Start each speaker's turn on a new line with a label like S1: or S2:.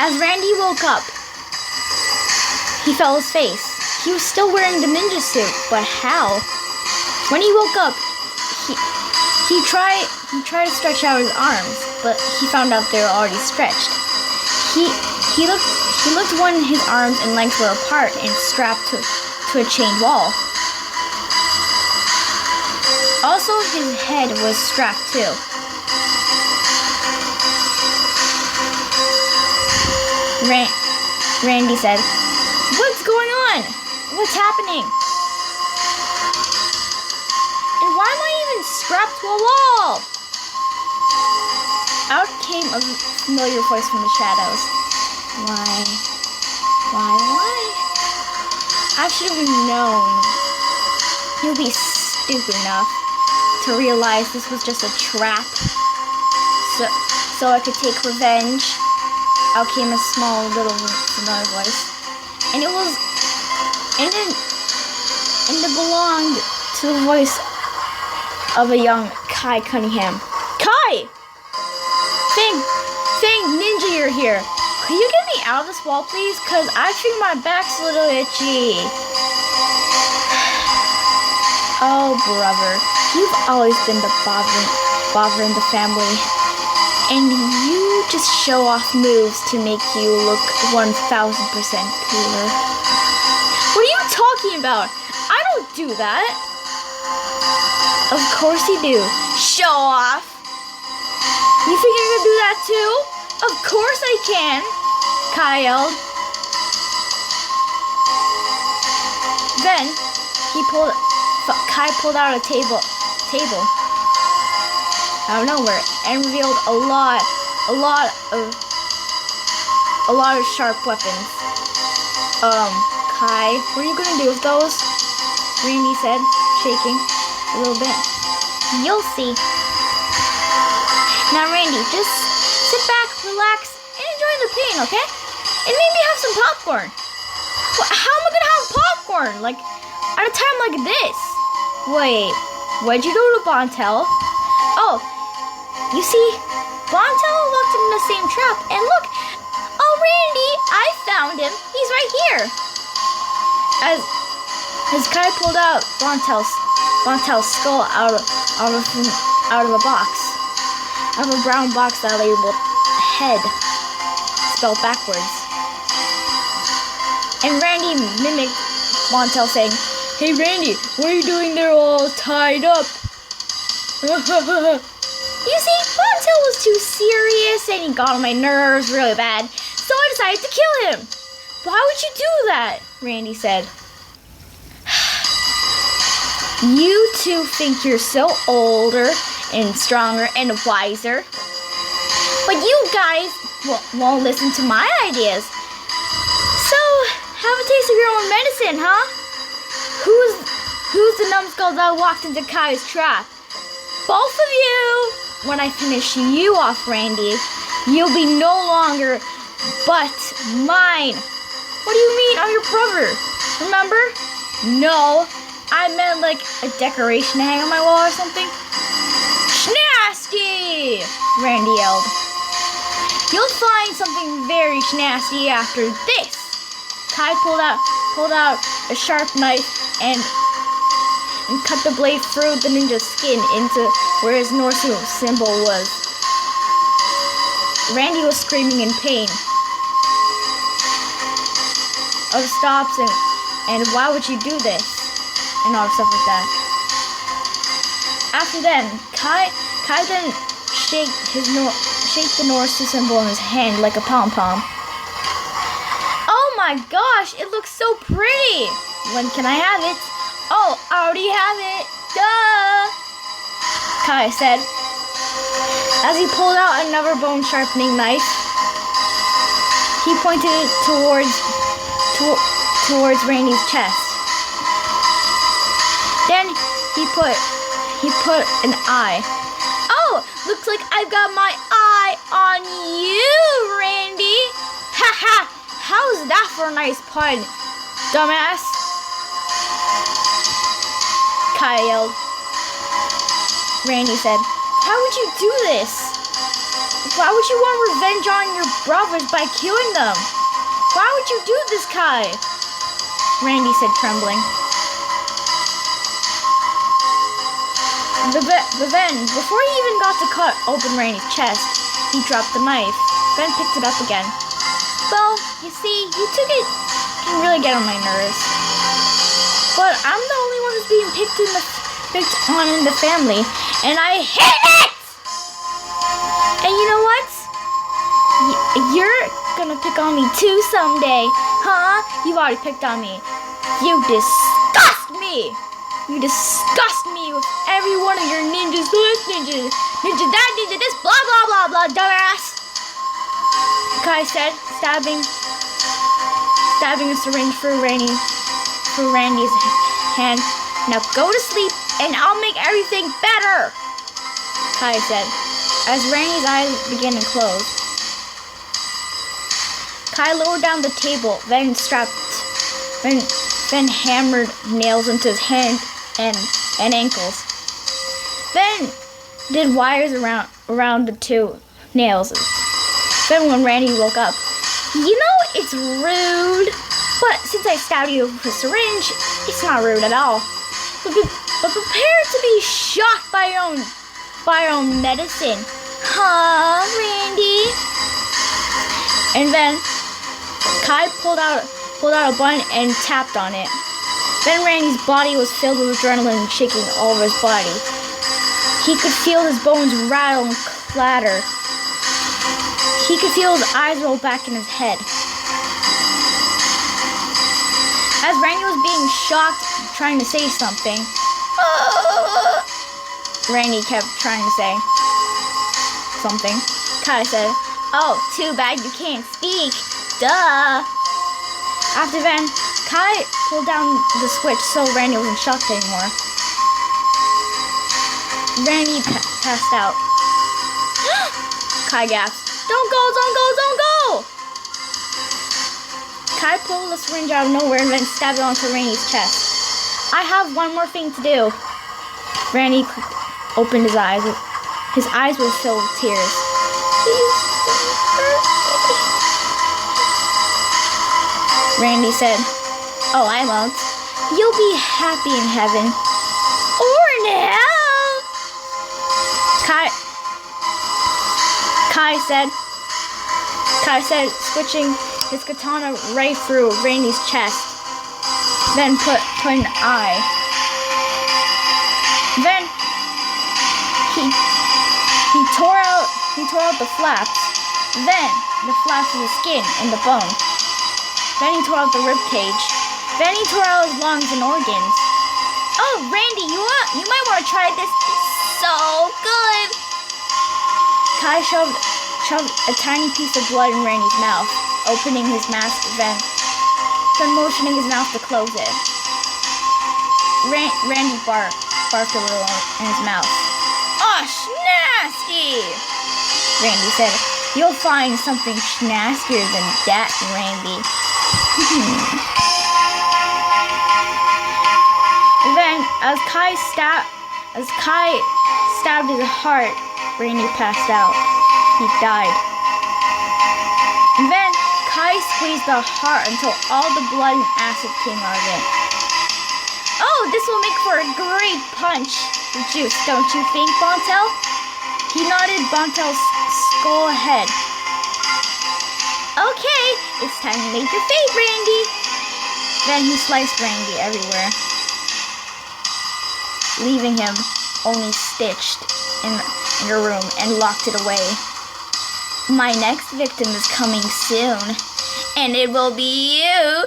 S1: As Randy woke up, he felt his face. He was still wearing the ninja suit, but how? When he woke up, he tried to stretch out his arms, but he found out they were already stretched. He looked when his arms and legs were apart and strapped to a chain wall. Also, his head was strapped too. Randy said, "What's going on? What's happening? And why am I even strapped to a wall?" Out came a familiar voice from the shadows. Why? I should have known. You'll be stupid enough to realize this was just a trap. So I could take revenge. Out came a small little familiar voice. And it belonged to the voice of a young Kai Cunningham. Kai! Thank Ninja you're here. Could you get me out of this wall, please? Cause I think my back's a little itchy. Oh, brother. You've always been the bother in the family. And you just show off moves to make you look 1000% cooler. What are you talking about? I don't do that. Of course you do. Show off. You think you're gonna do that too? Of course I can, Kai yelled. Then Kai pulled out a table out of nowhere and revealed a lot of sharp weapons. Kai, what are you gonna do with those? Randy said, shaking a little bit. You'll see. Now, Randy, just sit back, relax, and enjoy the pain, okay? And maybe have some popcorn. How am I gonna have popcorn? Like, at a time like this? Wait, what'd you do to Bontel? Oh, you see, Bontel locked him in the same trap. And look, oh, Randy, I found him. He's right here. As Kai pulled out Bontel's skull out of a box. Out of a brown box that labeled head, spelled backwards. And Randy mimicked Bontel saying, "Hey Randy, what are you doing there all tied up?" You see, Bontel was too serious and he got on my nerves really bad, so I decided to kill him. Why would you do that? Randy said. You two think you're so older and stronger and wiser, but you guys won't listen to my ideas. So, have a taste of your own medicine, huh? Who's the numbskull that walked into Kai's trap? Both of you! When I finish you off, Randy, you'll be no longer but mine. What do you mean? I'm your brother. Remember? No, I meant like a decoration to hang on my wall or something. Schnasty! Randy yelled. You'll find something very schnasty after this. Kai pulled out a sharp knife and cut the blade through the ninja's skin into where his Norse symbol was. Randy was screaming in pain. Of stops and why would you do this? And all stuff like that. After then, Kai then shake the Norse symbol in his hand like a pom-pom. Oh my gosh, it looks so pretty! When can I have it? Oh, I already have it! Duh! Kai said, as he pulled out another bone-sharpening knife. He pointed it towards Randy's chest. Then he put an eye. Oh, looks like I've got my eye on you, Randy! Ha ha! How's that for a nice pun, dumbass? Kai yelled. Randy said, how would you do this? Why would you want revenge on your brothers by killing them? Why would you do this, Kai? Randy said, trembling. But then, before he even got to cut open Randy's chest, he dropped the knife. Ben picked it up again. Well, you see, you took it. Can really get on my nerves. But I'm the only one who's being picked on in the family, and I hate it! And you know what? You're gonna pick on me too someday, huh? You've already picked on me. You disgust me! You disgust me with every one of your ninjas. This ninja, ninja that, ninja this, blah, blah, blah, blah, dumbass. Kai said, stabbing a syringe for Randy's hand. Now go to sleep and I'll make everything better, Kai said, as Randy's eyes began to close. Kai lowered down the table, then hammered nails into his hand and ankles. Then did wires around the two nails. Then when Randy woke up, you know it's rude, but since I stabbed you with a syringe, it's not rude at all. But prepare to be shocked by your own medicine, huh, Randy? And then Kai pulled out a button and tapped on it. Then Randy's body was filled with adrenaline shaking all over his body. He could feel his bones rattle and clatter. He could feel his eyes roll back in his head. As Randy was being shocked, trying to say something, Randy kept trying to say something. Kai said, "Oh, too bad you can't speak. Duh." After then, Kai pulled down the switch so Randy wasn't shocked anymore. Randy passed out. Kai gasped, "Don't go, don't go, don't go!" Kai pulled the syringe out of nowhere and then stabbed it onto Randy's chest. "I have one more thing to do." Randy opened his eyes. His eyes were filled with tears. "Please don't hurt me." Randy said, "Oh, I won't. You'll be happy in heaven. Or now." Kai said, switching his katana right through Randy's chest. Then put an eye. Then he tore out the flaps. Then the flaps of the skin and the bone. Then he tore out the rib cage. Then he tore out his lungs and organs. "Oh, Randy, you might want to try this. It's so good." Kai shoved a tiny piece of blood in Randy's mouth, opening his mask then motioning his mouth to close it. Randy barked a little in his mouth. "Oh, nasty!" Randy said. "You'll find something schnastier than that, Randy." Then, as Kai stabbed his heart, Randy passed out. He died. And then Kai squeezed the heart until all the blood and acid came out of it. "Oh, this will make for a great punch juice, don't you think, Bontel?" He nodded Bontel's skull head. "Okay, it's time to make your fate, Randy." Then he sliced Randy everywhere, leaving him only stitched in your room and locked it away. "My next victim is coming soon, and it will be you."